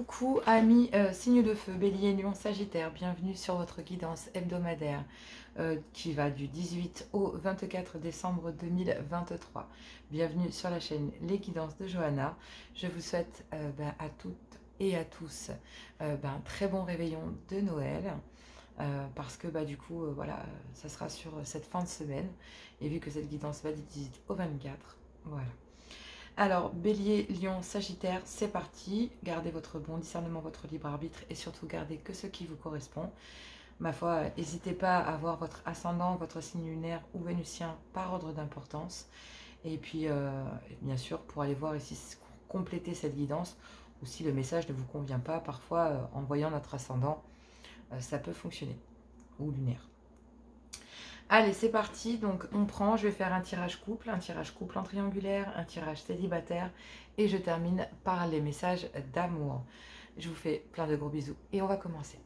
Coucou amis signes de feu, Bélier, Lion, Sagittaire, bienvenue sur votre guidance hebdomadaire qui va du 18 au 24 décembre 2023. Bienvenue sur la chaîne Les Guidances de Johanna. Je vous souhaite à toutes et à tous un très bon réveillon de Noël. Parce que du coup, voilà, ça sera sur cette fin de semaine. Et vu que cette guidance va du 18 au 24, voilà. Alors, Bélier, Lion, Sagittaire, c'est parti. Gardez votre bon discernement, votre libre arbitre et surtout gardez que ce qui vous correspond. Ma foi, n'hésitez pas à voir votre ascendant, votre signe lunaire ou vénusien par ordre d'importance. Et puis, bien sûr, pour aller voir ici, compléter cette guidance, ou si le message ne vous convient pas, parfois, en voyant notre ascendant, ça peut fonctionner, ou lunaire. Allez, c'est parti. Donc, on prend, je vais faire un tirage couple en triangulaire, un tirage célibataire et je termine par les messages d'amour. Je vous fais plein de gros bisous et on va commencer.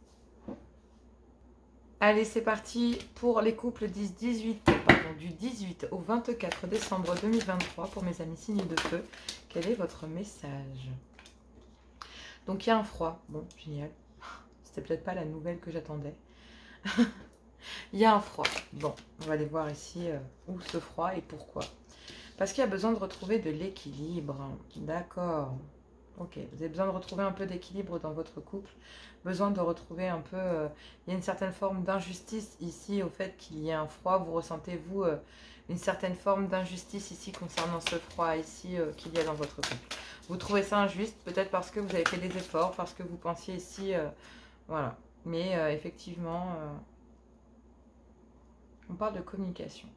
Allez, c'est parti pour les couples du 18 au 24 décembre 2023 pour mes amis signes de feu. Quel est votre message? Donc, il y a un froid. Bon, génial. C'était peut-être pas la nouvelle que j'attendais. Il y a un froid. Bon, on va aller voir ici où ce froid et pourquoi. Parce qu'il y a besoin de retrouver de l'équilibre. D'accord. Ok, vous avez besoin de retrouver un peu d'équilibre dans votre couple. Besoin de retrouver un peu... il y a une certaine forme d'injustice ici au fait qu'il y ait un froid. Vous ressentez, vous, une certaine forme d'injustice ici concernant ce froid ici qu'il y a dans votre couple. Vous trouvez ça injuste, peut-être parce que vous avez fait des efforts, parce que vous pensiez ici... voilà. Mais effectivement... on parle de communication.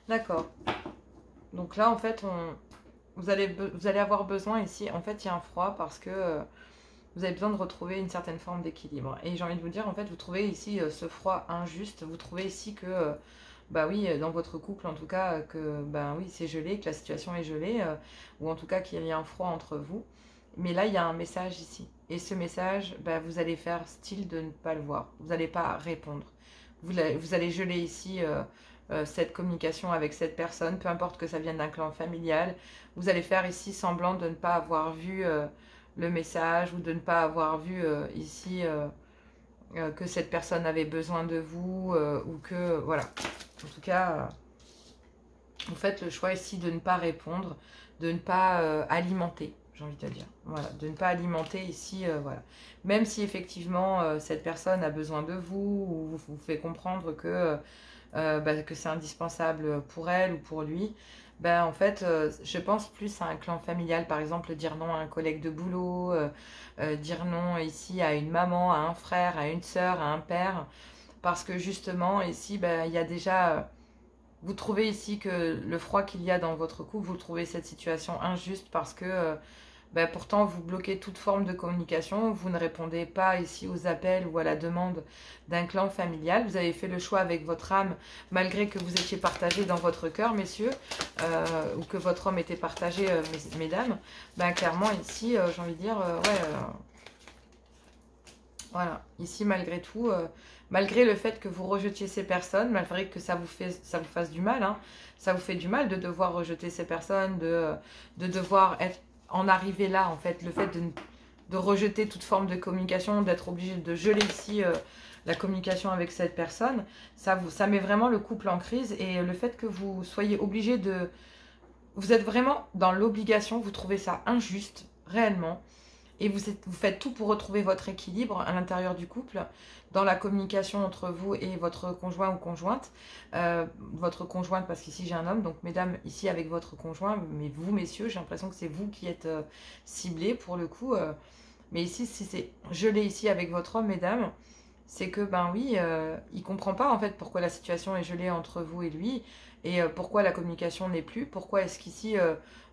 D'accord. Donc là, en fait, vous allez avoir besoin ici, en fait, il y a un froid parce que vous avez besoin de retrouver une certaine forme d'équilibre. Et j'ai envie de vous dire, en fait, vous trouvez ici ce froid injuste. Vous trouvez ici que, oui, dans votre couple, en tout cas, que, oui, c'est gelé, que la situation est gelée, ou en tout cas qu'il y a un froid entre vous. Mais là, il y a un message ici. Et ce message, vous allez faire style de ne pas le voir. Vous n'allez pas répondre. Vous allez geler ici cette communication avec cette personne, peu importe que ça vienne d'un clan familial. Vous allez faire ici semblant de ne pas avoir vu le message ou de ne pas avoir vu ici que cette personne avait besoin de vous ou que, voilà. En tout cas, vous faites le choix ici de ne pas répondre, de ne pas alimenter. J'ai envie de te dire, voilà, de ne pas alimenter ici, voilà. Même si effectivement cette personne a besoin de vous ou vous fait comprendre que c'est indispensable pour elle ou pour lui, en fait, je pense plus à un clan familial, par exemple, dire non à un collègue de boulot, dire non ici à une maman, à un frère, à une sœur, à un père, parce que justement ici, il y a déjà... vous trouvez ici que le froid qu'il y a dans votre couple, vous trouvez cette situation injuste parce que pourtant vous bloquez toute forme de communication, vous ne répondez pas ici aux appels ou à la demande d'un clan familial. Vous avez fait le choix avec votre âme, malgré que vous étiez partagé dans votre cœur, messieurs, ou que votre homme était partagé, mesdames. Clairement ici, j'ai envie de dire, voilà, ici malgré tout, malgré le fait que vous rejetiez ces personnes, malgré que ça vous fasse du mal, hein, ça vous fait du mal de devoir rejeter ces personnes, de devoir en arriver là, en fait, le fait de rejeter toute forme de communication, d'être obligé de geler ici la communication avec cette personne, ça met vraiment le couple en crise et le fait que vous soyez obligé de... Vous êtes vraiment dans l'obligation, vous trouvez ça injuste, réellement. Et vous faites tout pour retrouver votre équilibre à l'intérieur du couple, dans la communication entre vous et votre conjoint ou conjointe. Votre conjointe, parce qu'ici j'ai un homme, donc mesdames, ici avec votre conjoint, mais vous messieurs, j'ai l'impression que c'est vous qui êtes ciblés pour le coup. Mais ici, si c'est gelé ici avec votre homme, mesdames, c'est que, oui, il ne comprend pas en fait pourquoi la situation est gelée entre vous et lui, et pourquoi la communication n'est plus, pourquoi est-ce qu'ici...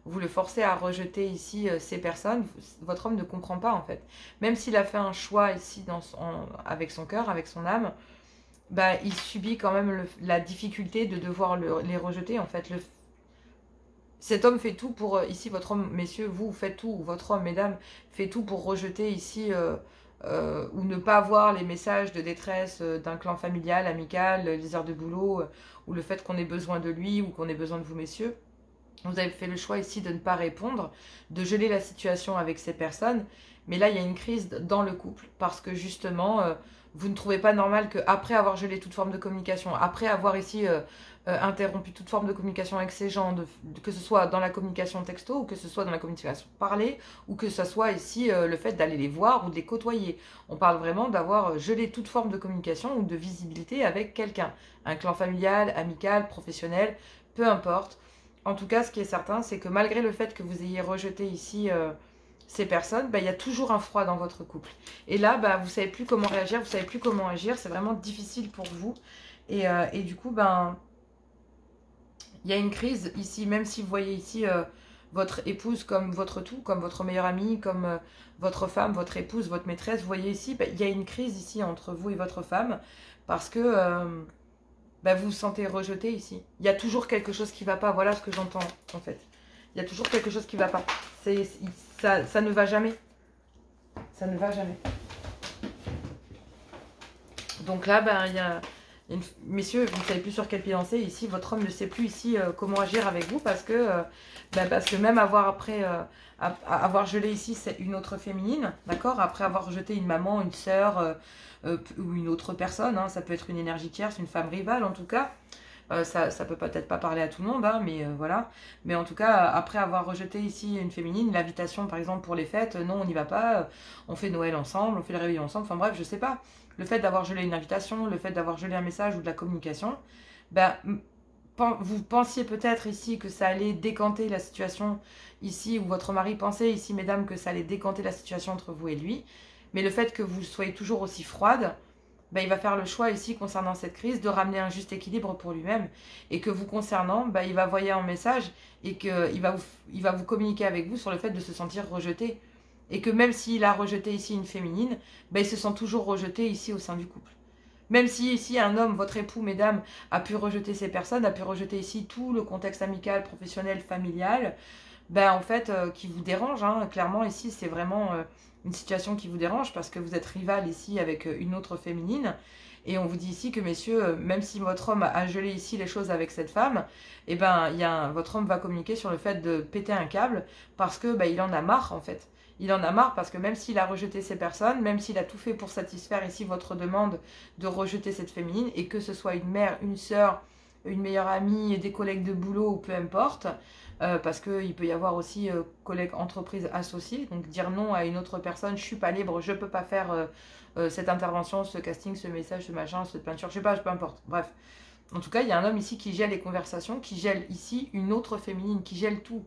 vous le forcez à rejeter ici ces personnes, votre homme ne comprend pas en fait. Même s'il a fait un choix ici avec son cœur, avec son âme, il subit quand même la difficulté de devoir les rejeter en fait. Cet homme fait tout pour, ici votre homme, messieurs, vous faites tout, ou votre homme, mesdames, fait tout pour rejeter ici ou ne pas avoir les messages de détresse d'un clan familial, amical, les heures de boulot, ou le fait qu'on ait besoin de lui ou qu'on ait besoin de vous, messieurs. Vous avez fait le choix ici de ne pas répondre, de geler la situation avec ces personnes. Mais là, il y a une crise dans le couple parce que justement, vous ne trouvez pas normal qu'après avoir gelé toute forme de communication, après avoir ici interrompu toute forme de communication avec ces gens, que ce soit dans la communication texto ou que ce soit dans la communication parlée ou que ce soit ici le fait d'aller les voir ou de les côtoyer. On parle vraiment d'avoir gelé toute forme de communication ou de visibilité avec quelqu'un. Un clan familial, amical, professionnel, peu importe. En tout cas, ce qui est certain, c'est que malgré le fait que vous ayez rejeté ici ces personnes, il y a toujours un froid dans votre couple. Et là, vous ne savez plus comment réagir, vous ne savez plus comment agir, c'est vraiment difficile pour vous. Et du coup, il y a une crise ici, même si vous voyez ici votre épouse comme votre tout, comme votre meilleure amie, comme votre femme, votre épouse, votre maîtresse, vous voyez ici, il y a une crise ici entre vous et votre femme, parce que vous vous sentez rejeté ici. Il y a toujours quelque chose qui ne va pas, voilà ce que j'entends en fait. Il y a toujours quelque chose qui ne va pas. Ça ne va jamais. Ça ne va jamais. Donc là, il y a... Messieurs, vous ne savez plus sur quel pied danser. Ici, votre homme ne sait plus ici comment agir avec vous parce que même avoir gelé ici, c'est une autre féminine, d'accord? Après avoir rejeté une maman, une sœur ou une autre personne, hein, ça peut être une énergie tierce, une femme rivale en tout cas. Ça peut peut-être pas parler à tout le monde, hein, mais voilà. Mais en tout cas, après avoir rejeté ici une féminine, l'invitation par exemple pour les fêtes, non, on n'y va pas, on fait Noël ensemble, on fait le réveillon ensemble, enfin bref, je sais pas. Le fait d'avoir gelé une invitation, le fait d'avoir gelé un message ou de la communication, vous pensiez peut-être ici que ça allait décanter la situation ici, ou votre mari pensait ici, mesdames, que ça allait décanter la situation entre vous et lui. Mais le fait que vous soyez toujours aussi froide, il va faire le choix ici concernant cette crise de ramener un juste équilibre pour lui-même et que vous concernant, il va envoyer un message et qu'il va vous communiquer avec vous sur le fait de se sentir rejeté et que même s'il a rejeté ici une féminine, il se sent toujours rejeté ici au sein du couple. Même si ici un homme, votre époux, mesdames, a pu rejeter ces personnes, a pu rejeter ici tout le contexte amical, professionnel, familial, en fait, qui vous dérange, hein. Clairement ici c'est vraiment une situation qui vous dérange parce que vous êtes rival ici avec une autre féminine. Et on vous dit ici que messieurs, même si votre homme a gelé ici les choses avec cette femme, votre homme va communiquer sur le fait de péter un câble parce que il en a marre en fait. Il en a marre parce que même s'il a rejeté ces personnes, même s'il a tout fait pour satisfaire ici votre demande de rejeter cette féminine, et que ce soit une mère, une sœur, une meilleure amie, des collègues de boulot ou peu importe, parce qu'il peut y avoir aussi collègues entreprises associés, donc dire non à une autre personne, je suis pas libre, je peux pas faire cette intervention, ce casting, ce message, ce machin, cette peinture, je sais pas, peu importe, bref. En tout cas, il y a un homme ici qui gèle les conversations, qui gèle ici une autre féminine, qui gèle tout.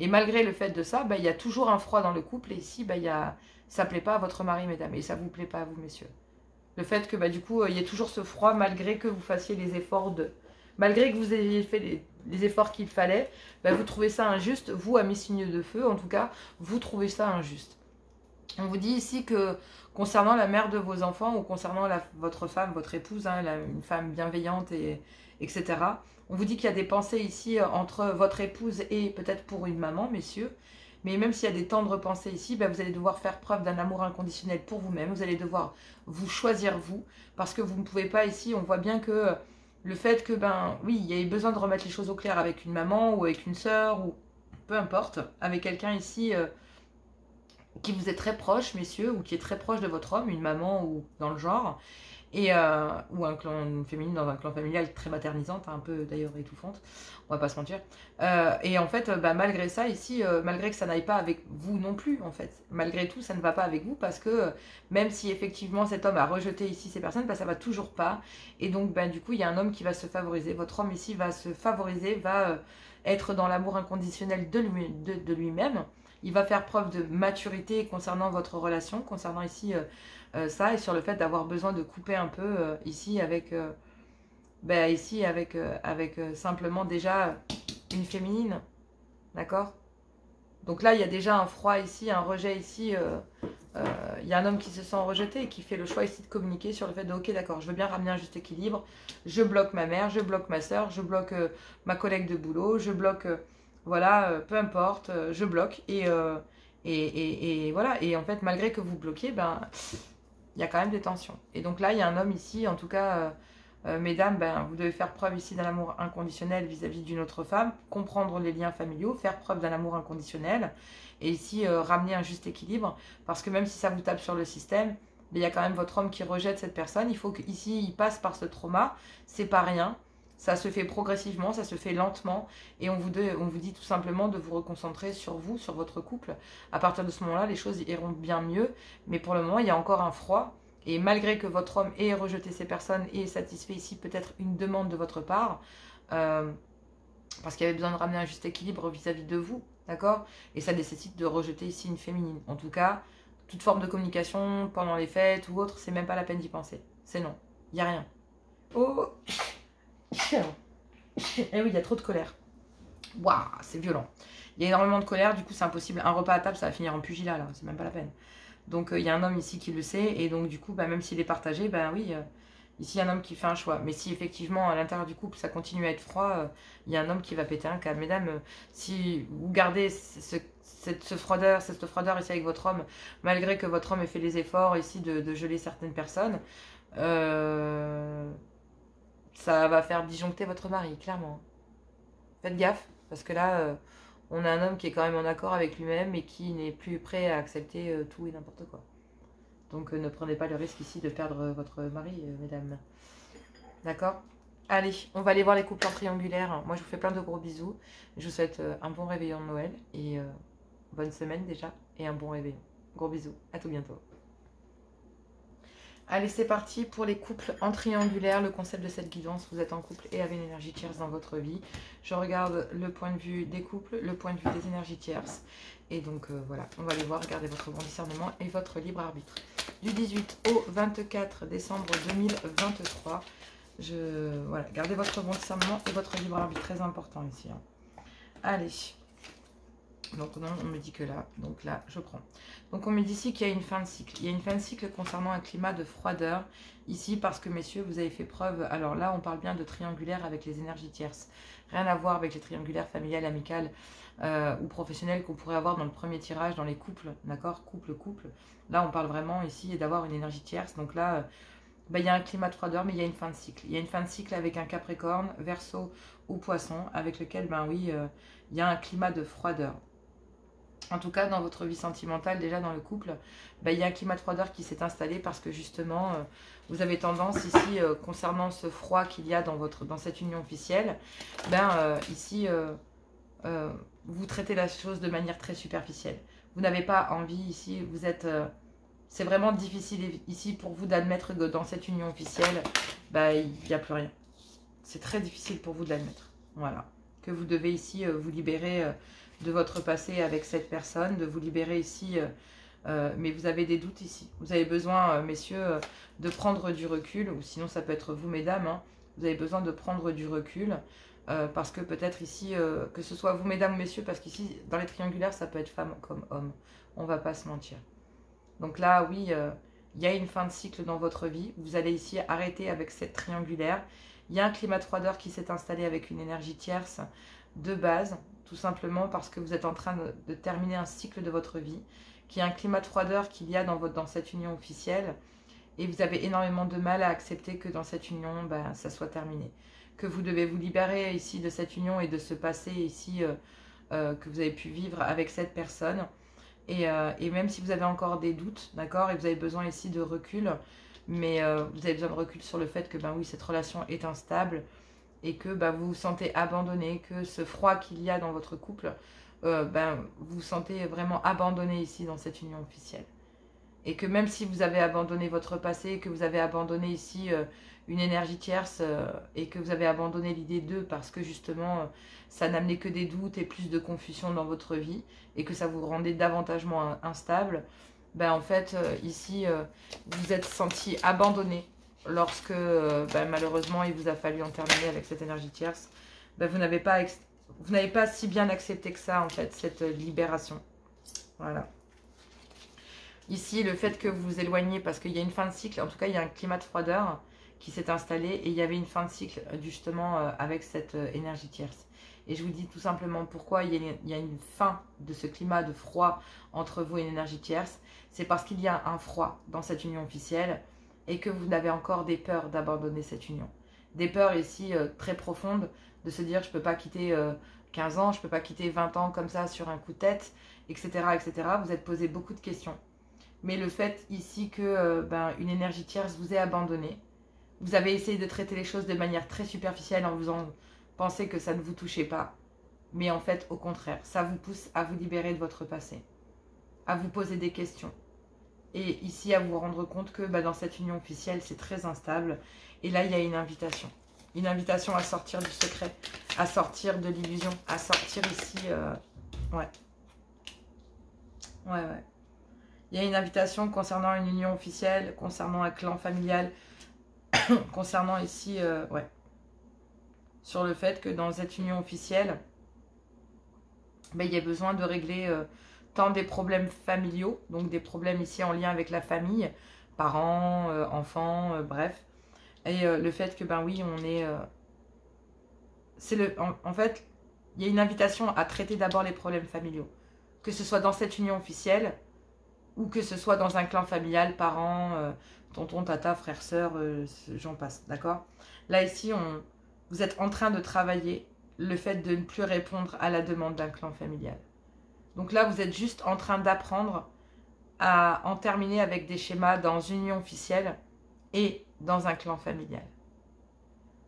Et malgré le fait de ça, il y a toujours un froid dans le couple, et ici, ça plaît pas à votre mari, mesdames, et ça vous plaît pas à vous, messieurs. Le fait que du coup, il y ait toujours ce froid malgré que vous fassiez les efforts malgré que vous ayez fait les efforts qu'il fallait, vous trouvez ça injuste, vous, amis signes de feu, en tout cas, vous trouvez ça injuste. On vous dit ici que concernant la mère de vos enfants ou concernant votre femme, votre épouse, hein, une femme bienveillante, etc., on vous dit qu'il y a des pensées ici entre votre épouse et peut-être pour une maman, messieurs, mais même s'il y a des tendres pensées ici, vous allez devoir faire preuve d'un amour inconditionnel pour vous-même, vous allez devoir vous choisir vous, parce que vous ne pouvez pas ici, on voit bien que le fait que, oui, il y a besoin de remettre les choses au clair avec une maman ou avec une sœur ou peu importe, avec quelqu'un ici qui vous est très proche, messieurs, ou qui est très proche de votre homme, une maman ou dans le genre, ou une féminine dans un clan familial très maternisante, un peu d'ailleurs étouffante, on va pas se mentir. Et en fait, malgré ça, ici, malgré que ça n'aille pas avec vous non plus, en fait, malgré tout, ça ne va pas avec vous parce que même si effectivement cet homme a rejeté ici ces personnes, ça va toujours pas. Et donc, du coup, il y a un homme qui va se favoriser. Votre homme ici va se favoriser, va être dans l'amour inconditionnel de lui-même. Il va faire preuve de maturité concernant votre relation, concernant ici ça, et sur le fait d'avoir besoin de couper un peu ici avec simplement déjà une féminine, d'accord? Donc là, il y a déjà un froid ici, un rejet ici. Il y a un homme qui se sent rejeté et qui fait le choix ici de communiquer sur le fait de ok, d'accord, je veux bien ramener un juste équilibre. Je bloque ma mère, je bloque ma soeur, je bloque ma collègue de boulot, je bloque, voilà, peu importe, je bloque. Et voilà. Et en fait, malgré que vous bloquiez, il y a quand même des tensions. Et donc là, il y a un homme ici, en tout cas, mesdames, ben, vous devez faire preuve ici d'un amour inconditionnel vis-à-vis d'une autre femme, comprendre les liens familiaux, faire preuve d'un amour inconditionnel, et ici, ramener un juste équilibre, parce que même si ça vous tape sur le système, il y a quand même votre homme qui rejette cette personne. Il faut qu'ici, il passe par ce trauma. C'est pas rien. Ça se fait progressivement, ça se fait lentement. Et on vous dit tout simplement de vous reconcentrer sur vous, sur votre couple. À partir de ce moment-là, les choses iront bien mieux. Mais pour le moment, il y a encore un froid. Et malgré que votre homme ait rejeté ces personnes et ait satisfait ici peut-être une demande de votre part, parce qu'il avait besoin de ramener un juste équilibre vis-à-vis de vous, d'accord? Et ça nécessite de rejeter ici une féminine. En tout cas, toute forme de communication pendant les fêtes ou autre, c'est même pas la peine d'y penser. C'est non. Il n'y a rien. Oh. Eh oui, il y a trop de colère. Waouh, c'est violent. Il y a énormément de colère, du coup c'est impossible. Un repas à table, ça va finir en pugilat là, c'est même pas la peine. Donc il y a un homme ici qui le sait, et donc du coup, bah, même s'il est partagé, ben oui, ici il y a un homme qui fait un choix. Mais si effectivement à l'intérieur du couple ça continue à être froid, il y a un homme qui va péter un câble. Mesdames, si vous gardez cette froideur ici avec votre homme, malgré que votre homme ait fait les efforts ici de geler certaines personnes, ça va faire disjoncter votre mari, clairement. Faites gaffe, parce que là, on a un homme qui est quand même en accord avec lui-même et qui n'est plus prêt à accepter tout et n'importe quoi. Donc ne prenez pas le risque ici de perdre votre mari, mesdames. D'accord? Allez, on va aller voir les couples en triangulaire. Moi, je vous fais plein de gros bisous. Je vous souhaite un bon réveillon de Noël et bonne semaine déjà et un bon réveillon. Gros bisous, à tout bientôt. Allez, c'est parti pour les couples en triangulaire. Le concept de cette guidance, vous êtes en couple et avez une énergie tierce dans votre vie. Je regarde le point de vue des couples, le point de vue des énergies tierces. Et donc voilà, on va les voir, regardez votre bon discernement et votre libre arbitre. Du 18 au 24 décembre 2023, voilà, gardez votre bon discernement et votre libre arbitre, très important ici. Hein. Allez. Donc non, on me dit que là, donc là, je prends. Donc on me dit ici qu'il y a une fin de cycle. Il y a une fin de cycle concernant un climat de froideur ici parce que messieurs, vous avez fait preuve. Alors là, on parle bien de triangulaire avec les énergies tierces. Rien à voir avec les triangulaires familiales, amicales ou professionnelles qu'on pourrait avoir dans le premier tirage, dans les couples, d'accord? Couple. Là, on parle vraiment ici d'avoir une énergie tierce. Donc là, il y a un climat de froideur, mais il y a une fin de cycle. Il y a une fin de cycle avec un Capricorne, Verseau ou Poisson, avec lequel, il y a un climat de froideur. En tout cas, dans votre vie sentimentale, déjà dans le couple, il y a un climat de froideur qui s'est installé parce que justement, vous avez tendance ici, concernant ce froid qu'il y a dans cette union officielle, ici, vous traitez la chose de manière très superficielle. Vous n'avez pas envie ici, vous êtes... c'est vraiment difficile ici pour vous d'admettre que dans cette union officielle, il n'y a plus rien. C'est très difficile pour vous de l'admettre. Voilà. Que vous devez ici vous libérer... de votre passé avec cette personne, de vous libérer ici, mais vous avez des doutes ici. Vous avez besoin, messieurs, de prendre du recul, ou sinon ça peut être vous, mesdames, hein, vous avez besoin de prendre du recul, parce que peut-être ici, que ce soit vous, mesdames ou messieurs, parce qu'ici, dans les triangulaires, ça peut être femme comme homme, on va pas se mentir. Donc là, oui, il y a une fin de cycle dans votre vie, vous allez ici arrêter avec cette triangulaire, il y a un climat de froideur qui s'est installé avec une énergie tierce de base, tout simplement parce que vous êtes en train de terminer un cycle de votre vie, qu'il y a un climat de froideur qu'il y a dans cette union officielle, et vous avez énormément de mal à accepter que dans cette union, ça soit terminé. Que vous devez vous libérer ici de cette union et de ce passé ici que vous avez pu vivre avec cette personne. Et même si vous avez encore des doutes, d'accord, et vous avez besoin ici de recul, mais vous avez besoin de recul sur le fait que, oui, cette relation est instable, et que vous vous sentez abandonné, que ce froid qu'il y a dans votre couple, vous vous sentez vraiment abandonné ici dans cette union officielle. Et que même si vous avez abandonné votre passé, que vous avez abandonné ici une énergie tierce, et que vous avez abandonné l'idée d'eux parce que justement ça n'amenait que des doutes et plus de confusion dans votre vie, et que ça vous rendait davantage instable, en fait ici vous êtes senti abandonné. Lorsque malheureusement il vous a fallu en terminer avec cette énergie tierce, vous n'avez pas si bien accepté que ça en fait, cette libération. Voilà. Ici, le fait que vous vous éloignez, parce qu'il y a une fin de cycle, en tout cas il y a un climat de froideur qui s'est installé, et il y avait une fin de cycle justement avec cette énergie tierce. Et je vous dis tout simplement pourquoi il y a une fin de ce climat de froid entre vous et une énergie tierce. C'est parce qu'il y a un froid dans cette union officielle et que vous avez encore des peurs d'abandonner cette union. Des peurs ici très profondes de se dire je ne peux pas quitter 15 ans, je ne peux pas quitter 20 ans comme ça sur un coup de tête, etc. etc. Vous êtes posé beaucoup de questions. Mais le fait ici que une énergie tierce vous ait abandonné, vous avez essayé de traiter les choses de manière très superficielle en vous en pensant que ça ne vous touchait pas. Mais en fait, au contraire, ça vous pousse à vous libérer de votre passé, à vous poser des questions. Et ici, à vous rendre compte que dans cette union officielle, c'est très instable. Et là, il y a une invitation. Une invitation à sortir du secret, à sortir de l'illusion, à sortir ici... Ouais. Il y a une invitation concernant une union officielle, concernant un clan familial, concernant ici... sur le fait que dans cette union officielle, il y a besoin de régler... tant des problèmes familiaux, donc des problèmes ici en lien avec la famille, parents, enfants, bref. Et le fait que, oui, on est... en fait, il y a une invitation à traiter d'abord les problèmes familiaux. Que ce soit dans cette union officielle, ou que ce soit dans un clan familial, parents, tonton, tata, frère, sœur, j'en passe, d'accord? Là, ici, vous êtes en train de travailler le fait de ne plus répondre à la demande d'un clan familial. Donc là, vous êtes juste en train d'apprendre à en terminer avec des schémas dans une union officielle et dans un clan familial.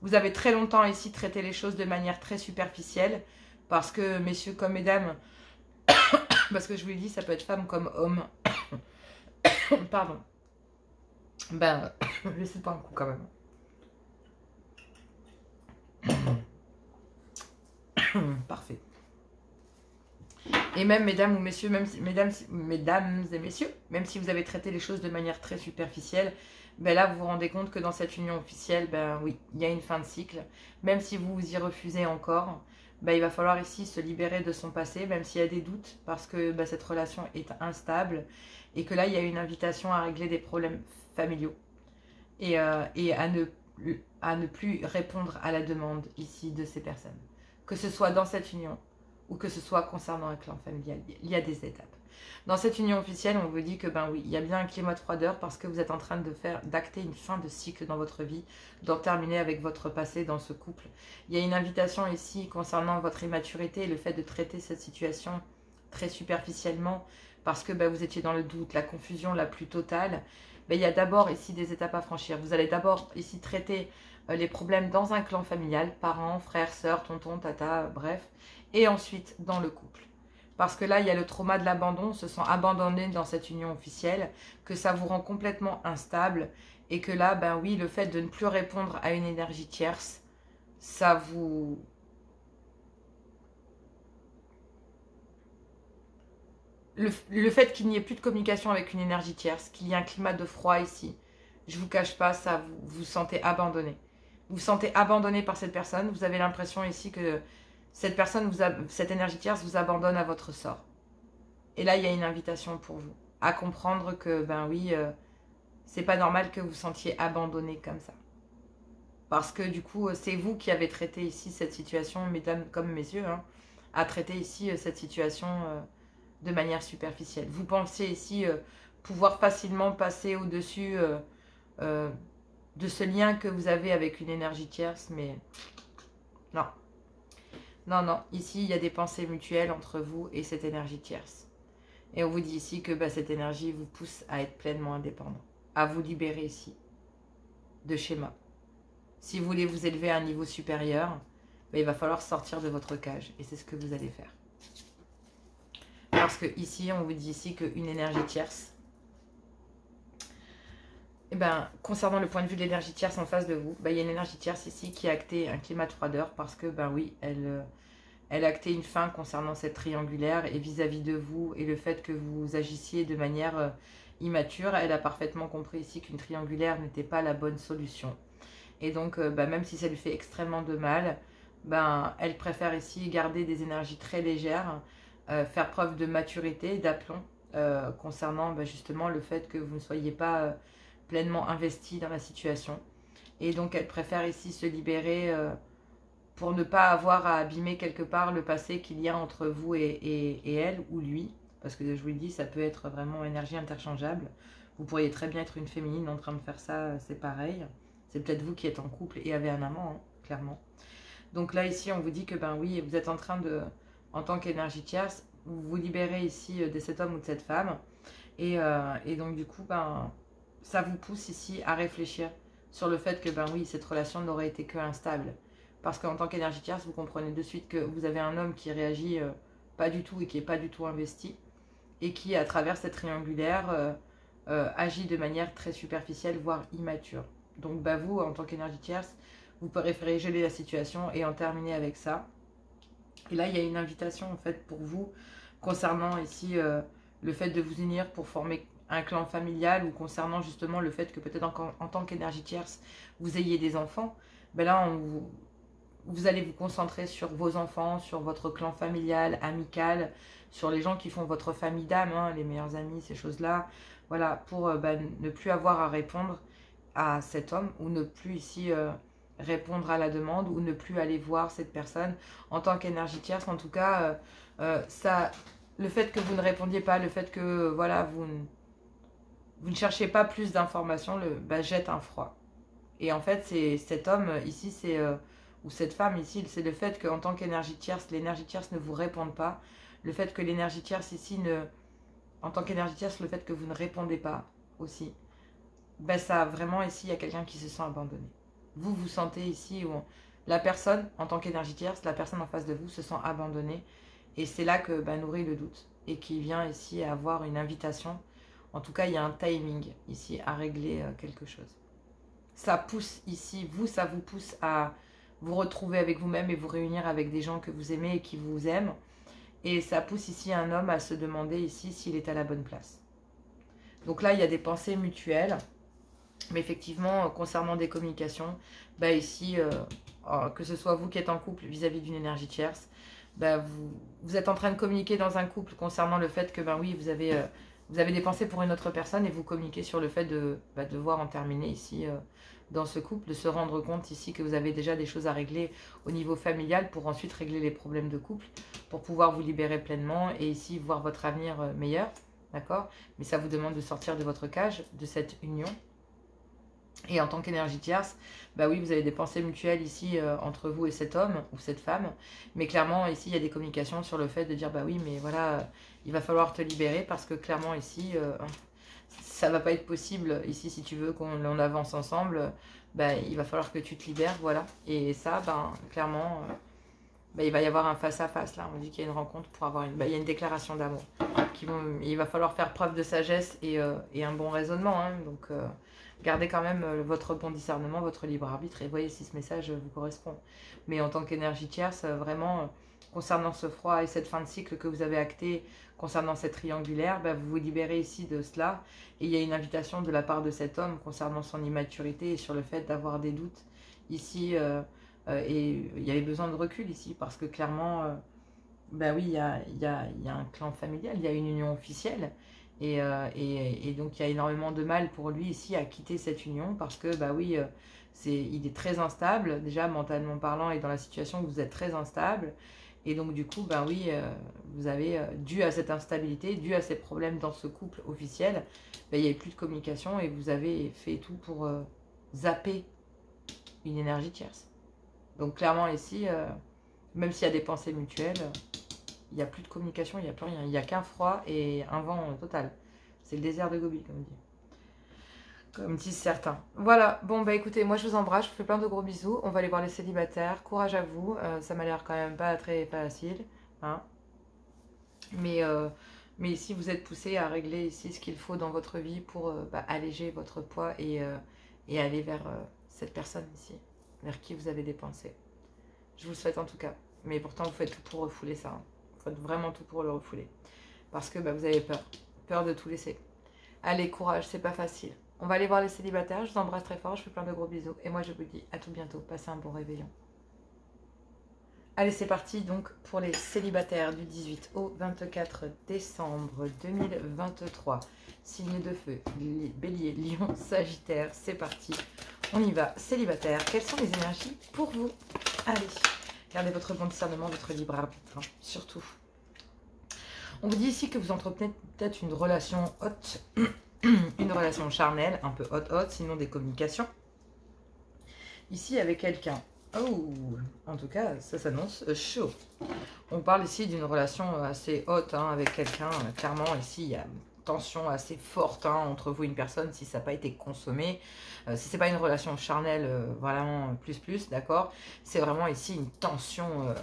Vous avez très longtemps ici traité les choses de manière très superficielle parce que, messieurs comme mesdames, parce que je vous l'ai dit, ça peut être femme comme homme. Pardon. Laissez pas un coup quand même. Parfait. Et même mesdames ou messieurs, mesdames et messieurs, même si vous avez traité les choses de manière très superficielle, là vous vous rendez compte que dans cette union officielle, oui, il y a une fin de cycle. Même si vous vous y refusez encore, il va falloir ici se libérer de son passé, même s'il y a des doutes, parce que cette relation est instable, et que là il y a une invitation à régler des problèmes familiaux, et à ne plus répondre à la demande ici de ces personnes. Que ce soit dans cette union, ou que ce soit concernant un clan familial, il y a des étapes. Dans cette union officielle, on vous dit que oui, il y a bien un climat de froideur parce que vous êtes en train d'acter une fin de cycle dans votre vie, d'en terminer avec votre passé dans ce couple. Il y a une invitation ici concernant votre immaturité et le fait de traiter cette situation très superficiellement parce que vous étiez dans le doute, la confusion la plus totale. Il y a d'abord ici des étapes à franchir. Vous allez d'abord ici traiter les problèmes dans un clan familial, parents, frères, sœurs, tonton, tata, bref, et ensuite dans le couple. Parce que là, il y a le trauma de l'abandon, on se sent abandonné dans cette union officielle, que ça vous rend complètement instable, et que là, oui, le fait de ne plus répondre à une énergie tierce, ça vous... Le fait qu'il n'y ait plus de communication avec une énergie tierce, qu'il y ait un climat de froid ici, je ne vous cache pas, ça vous sentez abandonné. Vous vous sentez abandonné par cette personne, vous avez l'impression ici que cette personne, cette énergie tierce vous abandonne à votre sort. Et là, il y a une invitation pour vous à comprendre que, oui, c'est pas normal que vous vous sentiez abandonné comme ça. Parce que du coup, c'est vous qui avez traité ici cette situation, mesdames comme messieurs, à traiter ici cette situation de manière superficielle. Vous pensez ici pouvoir facilement passer au-dessus de ce lien que vous avez avec une énergie tierce, mais non. Non, non, ici, il y a des pensées mutuelles entre vous et cette énergie tierce. Et on vous dit ici que cette énergie vous pousse à être pleinement indépendant, à vous libérer ici de schémas. Si vous voulez vous élever à un niveau supérieur, il va falloir sortir de votre cage. Et c'est ce que vous allez faire. Parce que ici, on vous dit ici qu'une énergie tierce, concernant le point de vue de l'énergie tierce en face de vous, il y a une énergie tierce ici qui a acté un climat de froideur parce que, oui, elle a acté une fin concernant cette triangulaire et vis-à-vis de vous et le fait que vous agissiez de manière immature. Elle a parfaitement compris ici qu'une triangulaire n'était pas la bonne solution. Et donc, même si ça lui fait extrêmement de mal, elle préfère ici garder des énergies très légères, faire preuve de maturité, d'aplomb, concernant justement le fait que vous ne soyez pas pleinement investi dans la situation. Et donc, elle préfère ici se libérer pour ne pas avoir à abîmer quelque part le passé qu'il y a entre vous et elle ou lui. Parce que je vous le dis, ça peut être vraiment énergie interchangeable. Vous pourriez très bien être une féminine en train de faire ça, c'est pareil. C'est peut-être vous qui êtes en couple et avez un amant, hein, clairement. Donc là, ici, on vous dit que, ben oui, vous êtes en train de, en tant qu'énergie tierce, vous vous libérez ici de cet homme ou de cette femme. Et donc, du coup, ben, ça vous pousse ici à réfléchir sur le fait que, ben oui, cette relation n'aurait été que instable. Parce qu'en tant qu'énergie tierce, vous comprenez de suite que vous avez un homme qui réagit pas du tout et qui n'est pas du tout investi. Et qui, à travers cette triangulaire, agit de manière très superficielle, voire immature. Donc, bah, vous, en tant qu'énergie tierce, vous préférez geler la situation et en terminer avec ça. Et là, il y a une invitation, en fait, pour vous, concernant ici le fait de vous unir pour former un clan familial ou concernant justement le fait que peut-être en tant qu'énergie tierce, vous ayez des enfants. Ben là, vous allez vous concentrer sur vos enfants, sur votre clan familial, amical, sur les gens qui font votre famille d'âme, hein, les meilleurs amis, ces choses-là. Voilà, pour ne plus avoir à répondre à cet homme ou ne plus ici répondre à la demande ou ne plus aller voir cette personne en tant qu'énergie tierce. En tout cas, ça, le fait que vous ne répondiez pas, le fait que voilà, vous ne cherchez pas plus d'informations, jette un froid. Et en fait, c'est cet homme ici, ou cette femme ici, c'est le fait qu'en tant qu'énergie tierce, l'énergie tierce ne vous réponde pas. Le fait que l'énergie tierce ici en tant qu'énergie tierce, le fait que vous ne répondez pas aussi. Ben ça, vraiment, ici, il y a quelqu'un qui se sent abandonné. Vous, vous sentez ici, où la personne, en tant qu'énergie tierce, la personne en face de vous se sent abandonnée. Et c'est là que nourrit le doute. Et qui vient ici avoir une invitation. En tout cas, il y a un timing ici à régler quelque chose. Ça pousse ici, ça vous pousse à vous retrouver avec vous-même et vous réunir avec des gens que vous aimez et qui vous aiment. Et ça pousse ici un homme à se demander ici s'il est à la bonne place. Donc là, il y a des pensées mutuelles. Mais effectivement, concernant des communications, ici, que ce soit vous qui êtes en couple vis-à-vis d'une énergie tierce, vous êtes en train de communiquer dans un couple concernant le fait que, oui, vous avez des pensées pour une autre personne et vous communiquez sur le fait de devoir en terminer ici dans ce couple, de se rendre compte ici que vous avez déjà des choses à régler au niveau familial pour ensuite régler les problèmes de couple, pour pouvoir vous libérer pleinement et ici voir votre avenir meilleur, d'accord? Mais ça vous demande de sortir de votre cage, de cette union. Et en tant qu'énergie tierce, oui, vous avez des pensées mutuelles ici entre vous et cet homme ou cette femme. Mais clairement, ici, il y a des communications sur le fait de dire, oui, mais voilà, il va falloir te libérer parce que clairement, ici, ça va pas être possible. Ici, si tu veux qu'on avance ensemble, il va falloir que tu te libères, voilà. Et ça, clairement, il va y avoir un face-à-face, là. On dit qu'il y a une rencontre pour avoir il y a une déclaration d'amour. Il va falloir faire preuve de sagesse et un bon raisonnement, hein, donc... gardez quand même votre bon discernement, votre libre arbitre et voyez si ce message vous correspond. Mais en tant qu'énergie tierce, vraiment, concernant ce froid et cette fin de cycle que vous avez acté, concernant cette triangulaire, vous vous libérez ici de cela. Et il y a une invitation de la part de cet homme concernant son immaturité et sur le fait d'avoir des doutes ici. Et il y avait besoin de recul ici parce que clairement, oui, il y a un clan familial, il y a une union officielle. Et donc, il y a énormément de mal pour lui ici à quitter cette union parce que, oui, il est très instable, déjà mentalement parlant, et dans la situation où vous êtes très instable. Et donc, du coup, oui, vous avez, dû à cette instabilité, dû à ces problèmes dans ce couple officiel, il n'y avait plus de communication et vous avez fait tout pour zapper une énergie tierce. Donc, clairement, ici, même s'il y a des pensées mutuelles... il n'y a plus de communication, il n'y a plus rien. Il n'y a qu'un froid et un vent total. C'est le désert de Gobi, comme disent certains. Voilà, bon écoutez, moi je vous embrasse, je vous fais plein de gros bisous. On va aller voir les célibataires, courage à vous. Ça m'a l'air quand même pas très facile. Hein. Mais ici vous êtes poussés à régler ici ce qu'il faut dans votre vie pour alléger votre poids et aller vers cette personne ici, vers qui vous avez des pensées. Je vous le souhaite en tout cas. Mais pourtant vous faites tout pour refouler ça. Hein. Faites vraiment tout pour le refouler. Parce que vous avez peur. Peur de tout laisser. Allez, courage, c'est pas facile. On va aller voir les célibataires. Je vous embrasse très fort. Je fais plein de gros bisous. Et moi, je vous dis à tout bientôt. Passez un bon réveillon. Allez, c'est parti donc pour les célibataires du 18 au 24 décembre 2023. Signe de feu, bélier, lion, sagittaire. C'est parti. On y va. Célibataire, quelles sont les énergies pour vous? Allez. Gardez votre bon discernement, votre libre arbitre, hein, surtout. On vous dit ici que vous entretenez peut-être une relation haute, une relation charnelle, un peu haute, sinon des communications. Ici avec quelqu'un. Oh, en tout cas, ça s'annonce chaud. On parle ici d'une relation assez haute hein, avec quelqu'un. Clairement, ici, il y a une tension assez forte hein, entre vous et une personne si ça n'a pas été consommé. Si ce n'est pas une relation charnelle, vraiment plus, d'accord. C'est vraiment ici une tension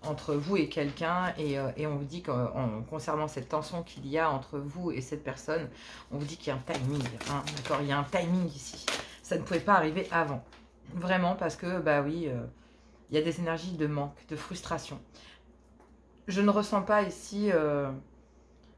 entre vous et quelqu'un. Et on vous dit qu'en concernant cette tension qu'il y a entre vous et cette personne, on vous dit qu'il y a un timing. Hein, d'accord, il y a un timing ici. Ça ne pouvait pas arriver avant. Vraiment parce que, bah oui, il y a des énergies de manque, de frustration. Je ne ressens pas ici,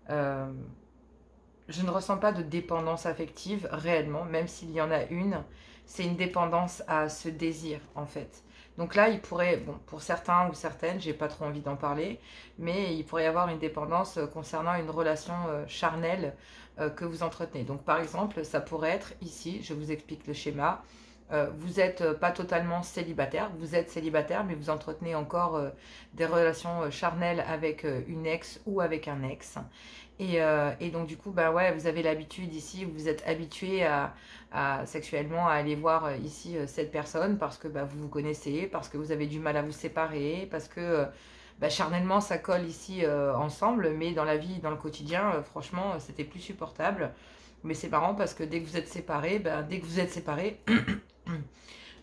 je ne ressens pas de dépendance affective réellement, même s'il y en a une. C'est une dépendance à ce désir en fait. Donc là, il pourrait, bon, pour certains ou certaines, j'ai pas trop envie d'en parler, mais il pourrait y avoir une dépendance concernant une relation charnelle que vous entretenez. Donc par exemple, ça pourrait être ici, je vous explique le schéma. Vous n'êtes pas totalement célibataire, vous êtes célibataire, mais vous entretenez encore des relations charnelles avec une ex ou avec un ex. Et donc du coup, bah ouais, vous avez l'habitude ici, vous êtes habitué sexuellement à aller voir ici cette personne parce que bah, vous vous connaissez, parce que vous avez du mal à vous séparer, parce que bah, charnellement ça colle ici ensemble, mais dans la vie, dans le quotidien, franchement, c'était plus supportable. Mais c'est marrant parce que dès que vous êtes séparés,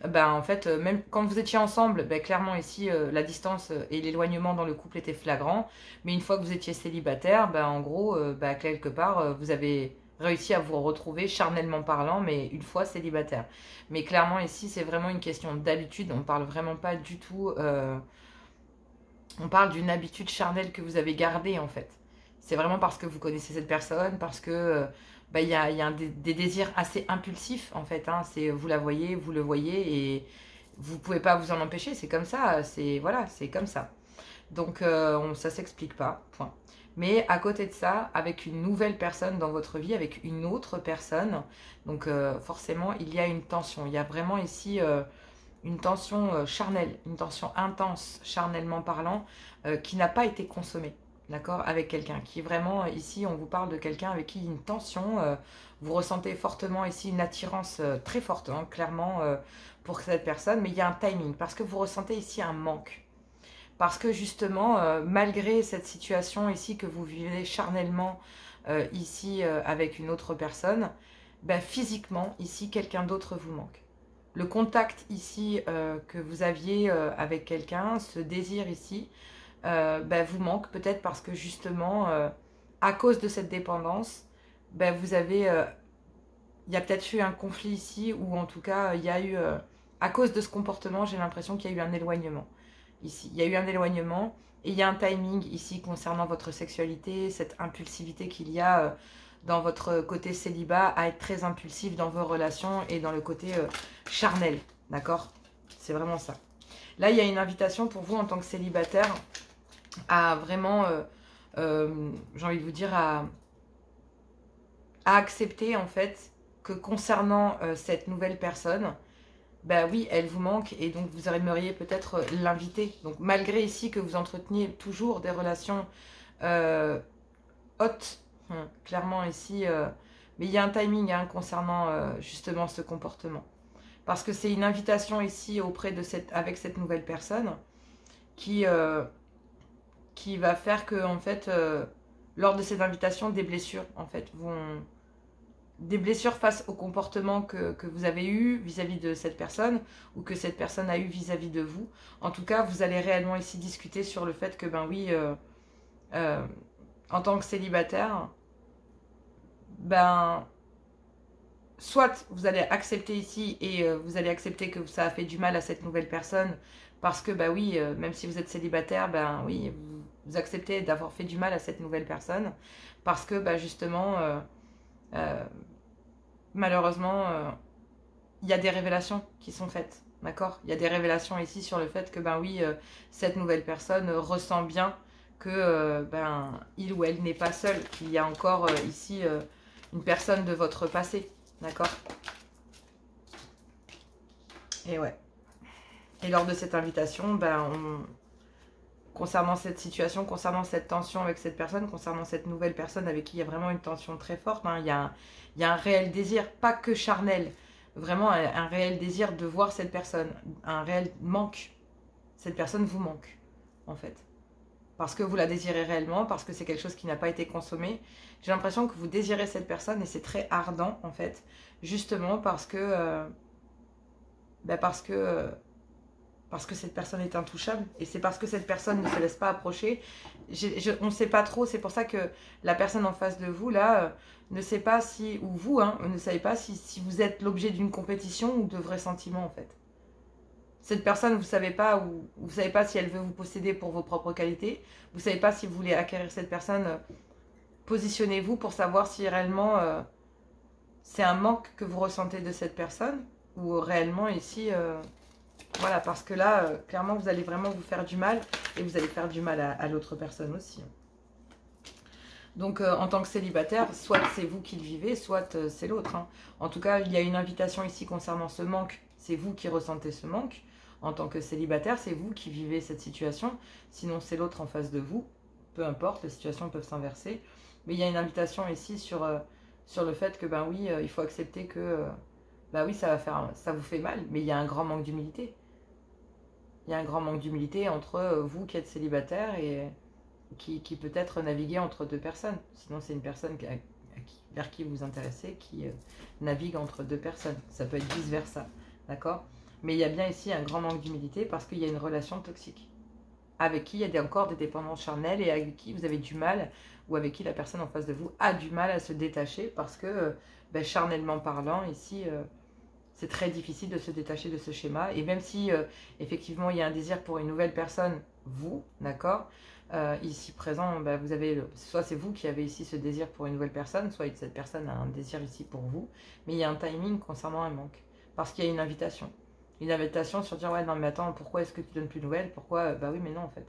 ben, en fait, même quand vous étiez ensemble, ben, clairement ici, la distance et l'éloignement dans le couple étaient flagrants. Mais une fois que vous étiez célibataire, ben, en gros, ben, quelque part, vous avez réussi à vous retrouver charnellement parlant, mais une fois célibataire. Mais clairement ici, c'est vraiment une question d'habitude. On parle vraiment pas du tout... on parle d'une habitude charnelle que vous avez gardée, en fait. C'est vraiment parce que vous connaissez cette personne, parce que... bah, y a des désirs assez impulsifs en fait. Hein. C'est vous la voyez, vous le voyez et vous pouvez pas vous en empêcher. C'est comme ça. C'est voilà, c'est comme ça. Donc ça s'explique pas. Point. Mais à côté de ça, avec une nouvelle personne dans votre vie, avec une autre personne, donc forcément il y a une tension. Il y a vraiment ici une tension charnelle, une tension intense, charnellement parlant, qui n'a pas été consommée. D'accord, avec quelqu'un qui vraiment, ici, on vous parle de quelqu'un avec qui il y a une tension, vous ressentez fortement ici une attirance très forte, hein, clairement, pour cette personne, mais il y a un timing, parce que vous ressentez ici un manque. Parce que justement, malgré cette situation ici que vous vivez charnellement, ici, avec une autre personne, ben, physiquement, ici, quelqu'un d'autre vous manque. Le contact ici que vous aviez avec quelqu'un, ce désir ici, ben, vous manque peut-être parce que justement, à cause de cette dépendance, ben, vous avez, il y a peut-être eu un conflit ici ou en tout cas, il y a eu, à cause de ce comportement, j'ai l'impression qu'il y a eu un éloignement ici. Il y a eu un éloignement et il y a un timing ici concernant votre sexualité, cette impulsivité qu'il y a dans votre côté célibat à être très impulsif dans vos relations et dans le côté charnel, d'accord? C'est vraiment ça. Là, il y a une invitation pour vous en tant que célibataire à vraiment, j'ai envie de vous dire, à accepter en fait que concernant cette nouvelle personne, bah oui, elle vous manque et donc vous aimeriez peut-être l'inviter. Donc malgré ici que vous entreteniez toujours des relations hautes, clairement ici, mais il y a un timing hein, concernant justement ce comportement. Parce que c'est une invitation ici auprès de avec cette nouvelle personne qui va faire que, en fait, lors de cette invitation, des blessures, en fait, vont... Des blessures face au comportement que vous avez eu vis-à-vis de cette personne ou que cette personne a eu vis-à-vis de vous. En tout cas, vous allez réellement ici discuter sur le fait que, ben oui, en tant que célibataire, ben... Soit vous allez accepter ici et vous allez accepter que ça a fait du mal à cette nouvelle personne parce que, bah oui, même si vous êtes célibataire, ben oui, vous acceptez d'avoir fait du mal à cette nouvelle personne parce que, bah justement, malheureusement, il y a des révélations qui sont faites, d'accord? Il y a des révélations ici sur le fait que, ben oui, cette nouvelle personne ressent bien que, ben, il ou elle n'est pas seul, qu'il y a encore ici une personne de votre passé. D'accord? Et ouais. Et lors de cette invitation, ben concernant cette situation, concernant cette tension avec cette personne, concernant cette nouvelle personne avec qui il y a vraiment une tension très forte. Hein. Il y a un réel désir, pas que charnel, vraiment un réel désir de voir cette personne, un réel manque. Cette personne vous manque, en fait. Parce que vous la désirez réellement, parce que c'est quelque chose qui n'a pas été consommé. J'ai l'impression que vous désirez cette personne et c'est très ardent, en fait. Justement parce que... parce que cette personne est intouchable et c'est parce que cette personne ne se laisse pas approcher. On ne sait pas trop, c'est pour ça que la personne en face de vous, là, ne sait pas si, ou vous, hein, ne savez pas si vous êtes l'objet d'une compétition ou de vrais sentiments, en fait. Cette personne, vous ne savez pas, ou vous savez pas si elle veut vous posséder pour vos propres qualités, vous ne savez pas si vous voulez acquérir cette personne. Positionnez-vous pour savoir si réellement c'est un manque que vous ressentez de cette personne, ou réellement ici... voilà, parce que là, clairement, vous allez vraiment vous faire du mal et vous allez faire du mal à l'autre personne aussi. Donc, en tant que célibataire, soit c'est vous qui le vivez, soit c'est l'autre. Hein. En tout cas, il y a une invitation ici concernant ce manque. C'est vous qui ressentez ce manque. En tant que célibataire, c'est vous qui vivez cette situation. Sinon, c'est l'autre en face de vous. Peu importe, les situations peuvent s'inverser. Mais il y a une invitation ici sur le fait que, ben oui, il faut accepter que... bah oui, ça vous fait mal, mais il y a un grand manque d'humilité. Il y a un grand manque d'humilité entre vous qui êtes célibataire et qui peut-être naviguez entre deux personnes. Sinon, c'est une personne vers qui vous vous intéressez qui navigue entre deux personnes. Ça peut être vice-versa, d'accord? Mais il y a bien ici un grand manque d'humilité parce qu'il y a une relation toxique. Avec qui il y a encore des dépendances charnelles et avec qui vous avez du mal, ou avec qui la personne en face de vous a du mal à se détacher parce que, charnellement parlant, ici... c'est très difficile de se détacher de ce schéma. Et même si, effectivement, il y a un désir pour une nouvelle personne, vous, d'accord, ici présent, vous avez, soit c'est vous qui avez ici ce désir pour une nouvelle personne, soit cette personne a un désir ici pour vous. Mais il y a un timing concernant un manque. Parce qu'il y a une invitation. Une invitation sur dire, ouais, non, mais attends, pourquoi est-ce que tu donnes plus de nouvelles? Pourquoi? Bah oui, mais non, en fait.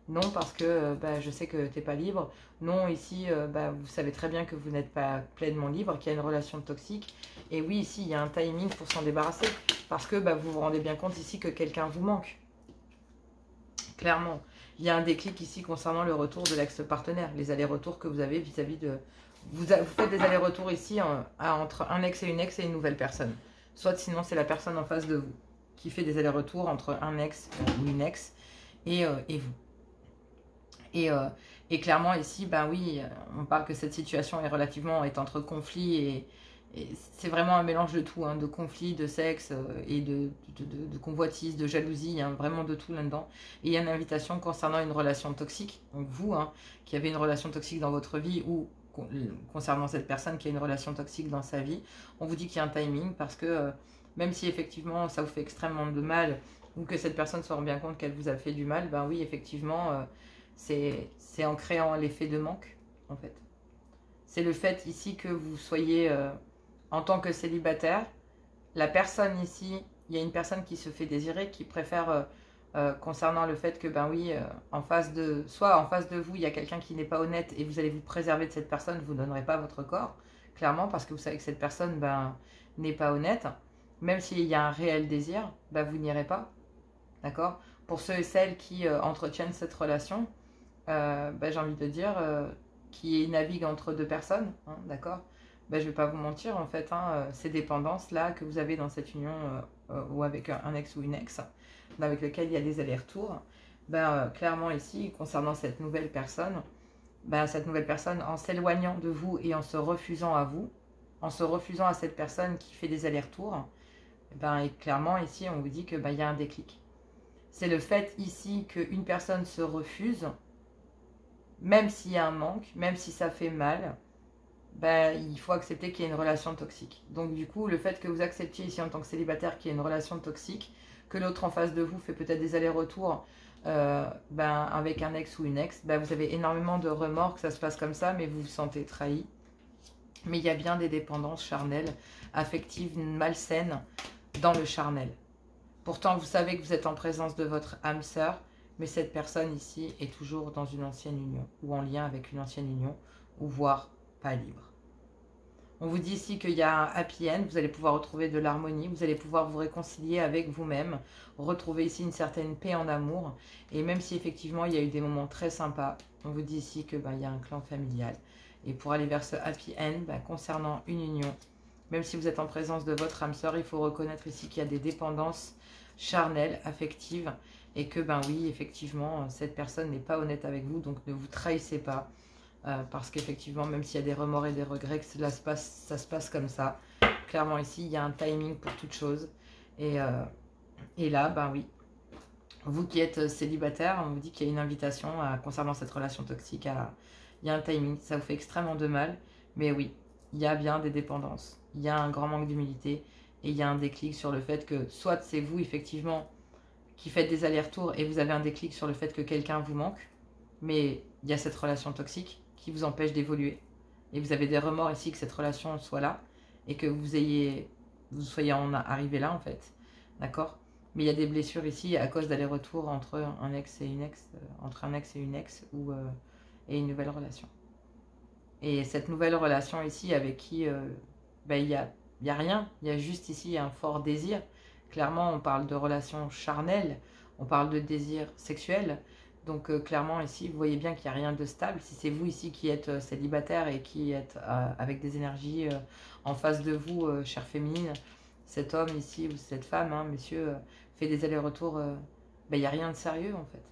Non, parce que je sais que tu n'es pas libre. Non, ici, vous savez très bien que vous n'êtes pas pleinement libre, qu'il y a une relation toxique. Et oui, ici, il y a un timing pour s'en débarrasser. Parce que vous vous rendez bien compte ici que quelqu'un vous manque. Clairement. Il y a un déclic ici concernant le retour de l'ex-partenaire. Les allers-retours que vous avez vis-à-vis de... Vous faites des allers-retours ici entre un ex et une nouvelle personne. Soit sinon, c'est la personne en face de vous qui fait des allers-retours entre un ex ou une ex et vous. Et clairement ici, oui, on parle que cette situation est entre conflit et c'est vraiment un mélange de tout, hein, de conflit, de sexe et de convoitise, de jalousie, hein, vraiment de tout là-dedans. Et il y a une invitation concernant une relation toxique, donc vous, hein, qui avez une relation toxique dans votre vie ou concernant cette personne qui a une relation toxique dans sa vie, on vous dit qu'il y a un timing parce que même si effectivement ça vous fait extrêmement de mal ou que cette personne se rend bien compte qu'elle vous a fait du mal, oui, effectivement... c'est en créant l'effet de manque, en fait. C'est le fait ici que vous soyez, en tant que célibataire, la personne ici, il y a une personne qui se fait désirer, qui préfère, concernant le fait que, oui, soit en face de vous, il y a quelqu'un qui n'est pas honnête et vous allez vous préserver de cette personne, vous ne donnerez pas votre corps, clairement, parce que vous savez que cette personne, n'est pas honnête. Même s'il y a un réel désir, vous n'irez pas, d'accord? Pour ceux et celles qui entretiennent cette relation, j'ai envie de dire, qui navigue entre deux personnes, hein, d'accord, je ne vais pas vous mentir, en fait, hein, ces dépendances-là que vous avez dans cette union ou avec un ex ou une ex, avec lequel il y a des allers-retours, clairement ici, concernant cette nouvelle personne, en s'éloignant de vous et en se refusant à vous, en se refusant à cette personne qui fait des allers-retours, et clairement ici, on vous dit que il y a un déclic. C'est le fait ici qu'une personne se refuse, même s'il y a un manque, même si ça fait mal, il faut accepter qu'il y ait une relation toxique. Donc du coup, le fait que vous acceptiez ici en tant que célibataire qu'il y ait une relation toxique, que l'autre en face de vous fait peut-être des allers-retours avec un ex ou une ex, vous avez énormément de remords que ça se passe comme ça, mais vous vous sentez trahi. Mais il y a bien des dépendances charnelles, affectives, malsaines dans le charnel. Pourtant, vous savez que vous êtes en présence de votre âme sœur, mais cette personne ici est toujours dans une ancienne union, ou en lien avec une ancienne union, ou voire pas libre. On vous dit ici qu'il y a un happy end, vous allez pouvoir retrouver de l'harmonie, vous allez pouvoir vous réconcilier avec vous-même, retrouver ici une certaine paix en amour. Et même si effectivement il y a eu des moments très sympas, on vous dit ici que il y a un clan familial. Et pour aller vers ce happy end, concernant une union, même si vous êtes en présence de votre âme sœur, il faut reconnaître ici qu'il y a des dépendances charnelles, affectives, et que oui, effectivement, cette personne n'est pas honnête avec vous, donc ne vous trahissez pas. Parce qu'effectivement, même s'il y a des remords et des regrets, que ça se passe comme ça. Clairement ici, il y a un timing pour toute chose. Et là, oui, vous qui êtes célibataire, on vous dit qu'il y a une invitation concernant cette relation toxique. Il y a un timing, ça vous fait extrêmement de mal. Mais oui, il y a bien des dépendances. Il y a un grand manque d'humilité. Et il y a un déclic sur le fait que soit c'est vous, effectivement, qui faites des allers-retours et vous avez un déclic sur le fait que quelqu'un vous manque. Mais il y a cette relation toxique qui vous empêche d'évoluer. Et vous avez des remords ici que cette relation soit là et que vous soyez arrivé là en fait. D'accord? Mais il y a des blessures ici à cause d'aller-retour entre un ex et une ex, et une nouvelle relation. Et cette nouvelle relation ici avec qui il y a rien, il y a juste ici un fort désir. Clairement, on parle de relation charnelle, on parle de désir sexuel. Donc clairement ici, vous voyez bien qu'il n'y a rien de stable. Si c'est vous ici qui êtes célibataire et qui êtes avec des énergies en face de vous, chère féminine, cet homme ici ou cette femme, monsieur, fait des allers-retours, il n'y a rien de sérieux en fait.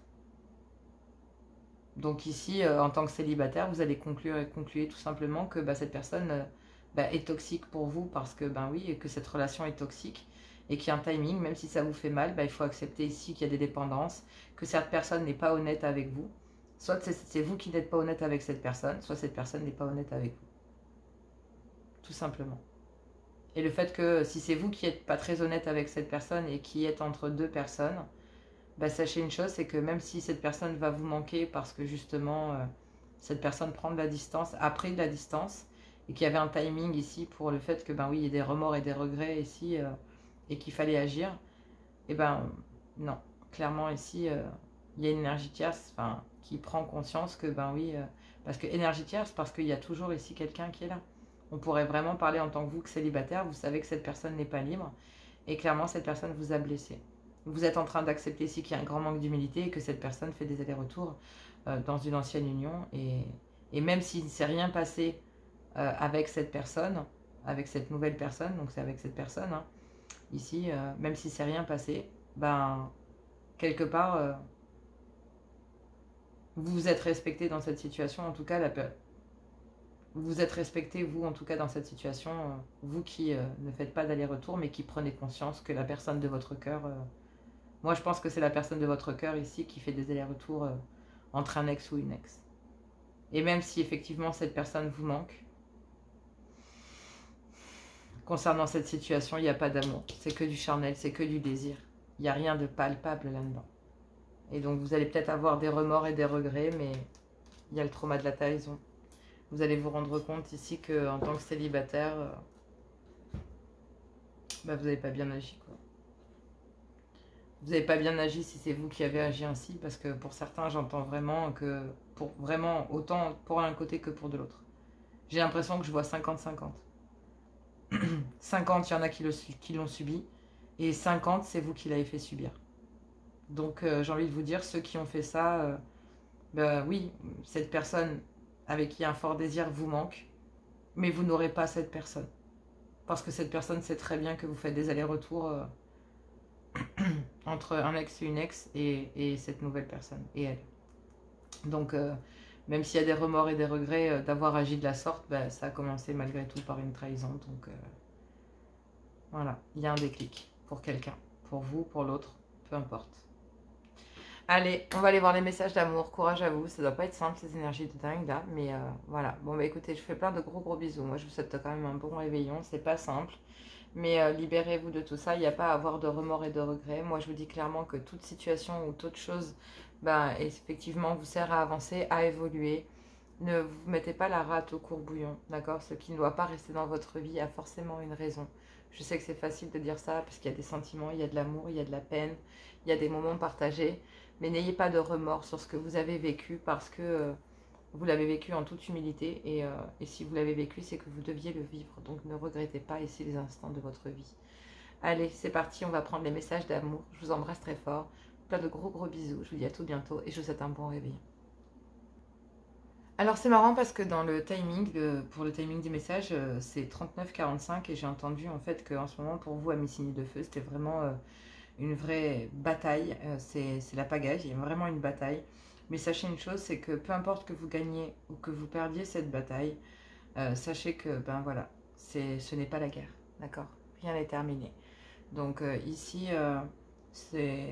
Donc ici, en tant que célibataire, vous allez conclure et conclure tout simplement que cette personne est toxique pour vous parce que oui, et que cette relation est toxique. Et qu'il y a un timing, même si ça vous fait mal, il faut accepter ici qu'il y a des dépendances, que cette personne n'est pas honnête avec vous. Soit c'est vous qui n'êtes pas honnête avec cette personne, soit cette personne n'est pas honnête avec vous. Tout simplement. Et le fait que si c'est vous qui n'êtes pas très honnête avec cette personne et qui êtes entre deux personnes, sachez une chose, c'est que même si cette personne va vous manquer parce que justement cette personne prend de la distance, a pris de la distance, et qu'il y avait un timing ici pour le fait que oui, il y a des remords et des regrets ici, et qu'il fallait agir, non. Clairement ici, il y a une énergie tierce qui prend conscience que oui, parce que énergie tierce, parce qu'il y a toujours ici quelqu'un qui est là. On pourrait vraiment parler en tant que vous que célibataire, vous savez que cette personne n'est pas libre, et clairement cette personne vous a blessé. Vous êtes en train d'accepter ici qu'il y a un grand manque d'humilité et que cette personne fait des allers-retours dans une ancienne union, et même s'il ne s'est rien passé avec cette personne, avec cette nouvelle personne, donc c'est avec cette personne, ici, même si c'est rien passé, quelque part, vous vous êtes respecté dans cette situation, en tout cas, vous vous êtes respecté, vous, en tout cas, dans cette situation, vous qui ne faites pas d'aller-retour, mais qui prenez conscience que la personne de votre cœur, moi je pense que c'est la personne de votre cœur ici qui fait des allers-retours entre un ex ou une ex. Et même si effectivement cette personne vous manque, concernant cette situation, il n'y a pas d'amour. C'est que du charnel, c'est que du désir. Il n'y a rien de palpable là-dedans. Et donc vous allez peut-être avoir des remords et des regrets, mais il y a le trauma de la trahison. Vous allez vous rendre compte ici qu'en tant que célibataire, vous n'avez pas bien agi, quoi. Vous n'avez pas bien agi si c'est vous qui avez agi ainsi, parce que pour certains, j'entends vraiment que, autant pour un côté que pour de l'autre. J'ai l'impression que je vois 50-50. 50, il y en a qui l'ont subi, et 50, c'est vous qui l'avez fait subir. Donc j'ai envie de vous dire, ceux qui ont fait ça, oui, cette personne avec qui un fort désir vous manque, mais vous n'aurez pas cette personne. Parce que cette personne sait très bien que vous faites des allers-retours entre un ex et une ex et cette nouvelle personne, et elle. Donc même s'il y a des remords et des regrets d'avoir agi de la sorte, ça a commencé malgré tout par une trahison. Donc voilà, il y a un déclic pour quelqu'un, pour vous, pour l'autre, peu importe. Allez, on va aller voir les messages d'amour. Courage à vous, ça doit pas être simple ces énergies de dingue là, mais voilà. Bon écoutez, je vous fais plein de gros bisous. Moi je vous souhaite quand même un bon réveillon, c'est pas simple. Mais libérez-vous de tout ça, il n'y a pas à avoir de remords et de regrets. Moi je vous dis clairement que toute situation ou toute chose, effectivement vous sert à avancer, à évoluer. Ne vous mettez pas la rate au courbouillon, d'accord? Ce qui ne doit pas rester dans votre vie a forcément une raison. Je sais que c'est facile de dire ça parce qu'il y a des sentiments, il y a de l'amour, il y a de la peine, il y a des moments partagés. Mais n'ayez pas de remords sur ce que vous avez vécu parce que vous l'avez vécu en toute humilité et si vous l'avez vécu, c'est que vous deviez le vivre. Donc ne regrettez pas ici les instants de votre vie. Allez, c'est parti, on va prendre les messages d'amour. Je vous embrasse très fort. Plein de gros bisous. Je vous dis à tout bientôt et je vous souhaite un bon réveil. Alors c'est marrant parce que dans le timing, pour le timing des messages, c'est 39-45 et j'ai entendu en fait qu'en ce moment pour vous, amis signes de feu, c'était vraiment une vraie bataille. C'est la pagaille, il y a vraiment une bataille. Mais sachez une chose, c'est que peu importe que vous gagniez ou que vous perdiez cette bataille, sachez que ben voilà, ce n'est pas la guerre, d'accord? Rien n'est terminé. Donc ici,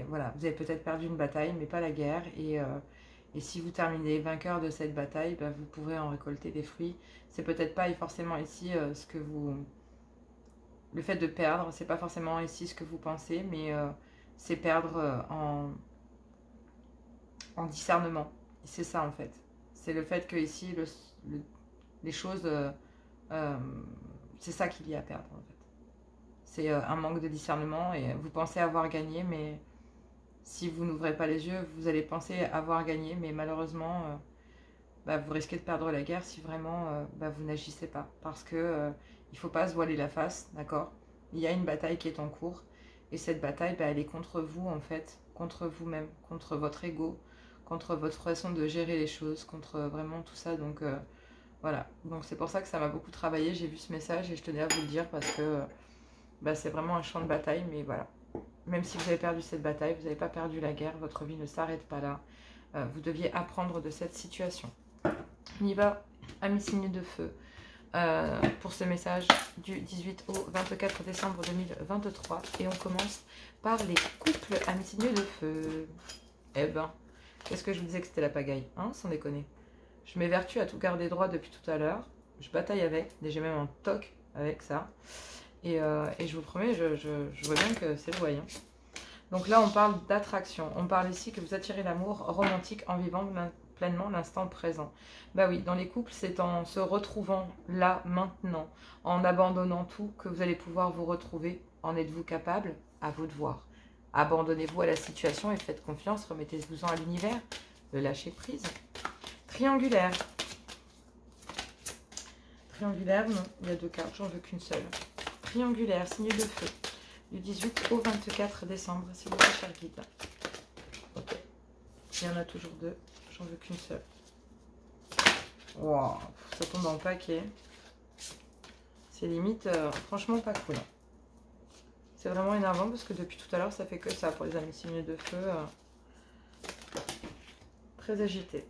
voilà, vous avez peut-être perdu une bataille, mais pas la guerre. Et si vous terminez vainqueur de cette bataille, ben, vous pourrez en récolter des fruits. C'est peut-être pas forcément ici ce que vous... Le fait de perdre, c'est pas forcément ici ce que vous pensez, mais c'est perdre en discernement. C'est ça en fait. C'est le fait que ici, les choses, c'est ça qu'il y a à perdre en fait. C'est un manque de discernement et vous pensez avoir gagné, mais si vous n'ouvrez pas les yeux, vous allez penser avoir gagné, mais malheureusement, bah, vous risquez de perdre la guerre si vraiment bah, vous n'agissez pas. Parce que il ne faut pas se voiler la face, d'accord? Il y a une bataille qui est en cours et cette bataille, bah, elle est contre vous en fait, contre vous-même, contre votre ego, contre votre façon de gérer les choses, contre vraiment tout ça. Donc voilà, donc c'est pour ça que ça m'a beaucoup travaillé. J'ai vu ce message et je tenais à vous le dire parce que bah, c'est vraiment un champ de bataille, mais voilà. Même si vous avez perdu cette bataille, vous n'avez pas perdu la guerre, votre vie ne s'arrête pas là. Vous deviez apprendre de cette situation. On y va, amis signes de feu, pour ce message du 18 au 24 décembre 2023. Et on commence par les couples, amis signes de feu. Eh ben, qu'est-ce que je vous disais que c'était la pagaille, hein, sans déconner. Je m'évertue à tout garder droit depuis tout à l'heure. Je bataille avec, j'ai même un toc avec ça. Et je vous promets, je vois bien que c'est le voyant. Donc là, on parle d'attraction. On parle ici que vous attirez l'amour romantique en vivant pleinement l'instant présent. Bah oui, dans les couples, c'est en se retrouvant là, maintenant, en abandonnant tout, que vous allez pouvoir vous retrouver. En êtes-vous capable? À vous de voir. Abandonnez-vous à la situation et faites confiance. Remettez-vous-en à l'univers. Le lâcher prise. Triangulaire. Triangulaire, non, il y a deux cartes, j'en veux qu'une seule. Triangulaire, signe de feu, du 18 au 24 décembre, s'il vous plaît, cher guide. Ok, il y en a toujours deux, j'en veux qu'une seule. Waouh, ça tombe dans le paquet. C'est limite, franchement, pas cool. C'est vraiment énervant parce que depuis tout à l'heure, ça fait que ça pour les amis signes de feu. Très agité.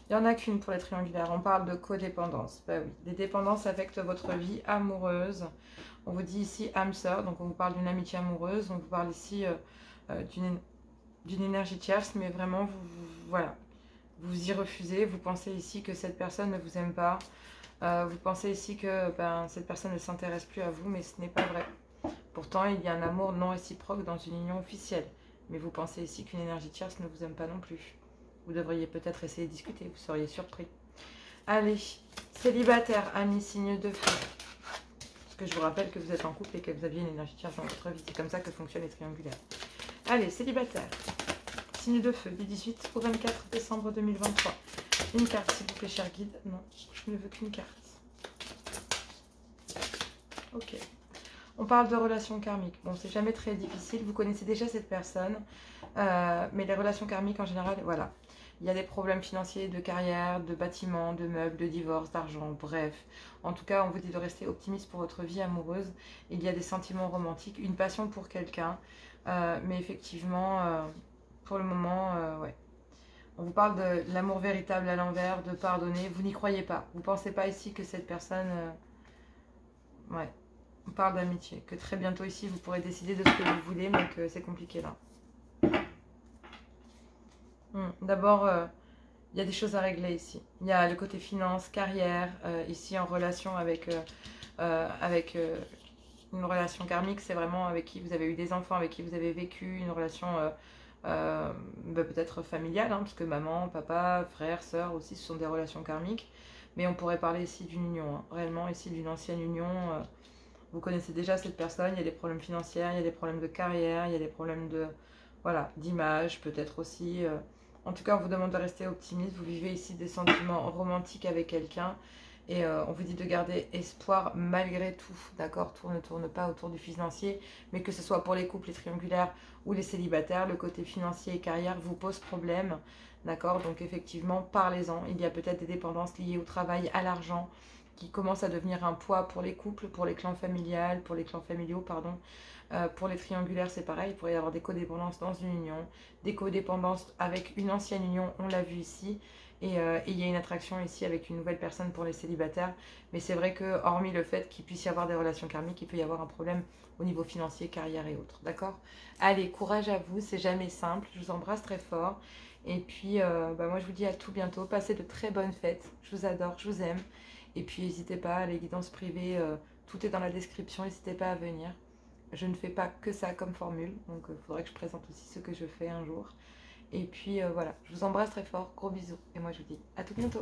Il n'y en a qu'une pour les triangulaires. On parle de codépendance. Bah oui, les dépendances affectent votre vie amoureuse. On vous dit ici âme sœur, donc on vous parle d'une amitié amoureuse. On vous parle ici d'une énergie tierce, mais vraiment, voilà, vous y refusez. Vous pensez ici que cette personne ne vous aime pas. Vous pensez ici que cette personne ne s'intéresse plus à vous, mais ce n'est pas vrai. Pourtant, il y a un amour non réciproque dans une union officielle. Mais vous pensez ici qu'une énergie tierce ne vous aime pas non plus. Vous devriez peut-être essayer de discuter, vous seriez surpris. Allez, célibataire, amis, signe de feu. Parce que je vous rappelle que vous êtes en couple et que vous aviez une énergie tierce dans votre vie. C'est comme ça que fonctionnent les triangulaires. Allez, célibataire, signe de feu, du 18 au 24 décembre 2023. Une carte, s'il vous plaît, cher guide. Non, je ne veux qu'une carte. Ok. On parle de relations karmiques. Bon, c'est jamais très difficile. Vous connaissez déjà cette personne. Mais les relations karmiques, en général, voilà. Il y a des problèmes financiers, de carrière, de bâtiment, de meubles, de divorce, d'argent, bref. En tout cas, on vous dit de rester optimiste pour votre vie amoureuse. Il y a des sentiments romantiques, une passion pour quelqu'un. Mais effectivement, pour le moment, ouais. On vous parle de l'amour véritable à l'envers, de pardonner. Vous n'y croyez pas. Vous ne pensez pas ici que cette personne... ouais. On parle d'amitié. Que très bientôt ici, vous pourrez décider de ce que vous voulez, mais que c'est compliqué là. D'abord, il y a des choses à régler ici. Il y a le côté finance, carrière, ici en relation avec une relation karmique, c'est vraiment avec qui vous avez eu des enfants, avec qui vous avez vécu, une relation peut-être familiale, hein, parce que maman, papa, frère, sœur aussi, ce sont des relations karmiques. Mais on pourrait parler ici d'une union, hein, réellement ici d'une ancienne union. Vous connaissez déjà cette personne, il y a des problèmes financiers, il y a des problèmes de carrière, il y a des problèmes de, voilà, d'image, peut-être aussi. En tout cas, on vous demande de rester optimiste. Vous vivez ici des sentiments romantiques avec quelqu'un. Et on vous dit de garder espoir malgré tout, d'accord? Tout ne tourne pas autour du financier, mais que ce soit pour les couples, les triangulaires ou les célibataires, le côté financier et carrière vous pose problème, d'accord? Donc effectivement, parlez-en. Il y a peut-être des dépendances liées au travail, à l'argent, qui commencent à devenir un poids pour les couples, pour les clans familiales, pour les clans familiaux, pardon. Pour les triangulaires, c'est pareil, il pourrait y avoir des codépendances dans une union, des codépendances avec une ancienne union, on l'a vu ici. Et il y a une attraction ici avec une nouvelle personne pour les célibataires. Mais c'est vrai que, hormis le fait qu'il puisse y avoir des relations karmiques, il peut y avoir un problème au niveau financier, carrière et autres. D'accord? Allez, courage à vous, c'est jamais simple. Je vous embrasse très fort. Et puis, moi, je vous dis à tout bientôt. Passez de très bonnes fêtes. Je vous adore, je vous aime. Et puis, n'hésitez pas, les guidances privées, tout est dans la description. N'hésitez pas à venir. Je ne fais pas que ça comme formule. Donc, il faudrait que je présente aussi ce que je fais un jour. Et puis voilà, je vous embrasse très fort, gros bisous. Et moi je vous dis à tout bientôt.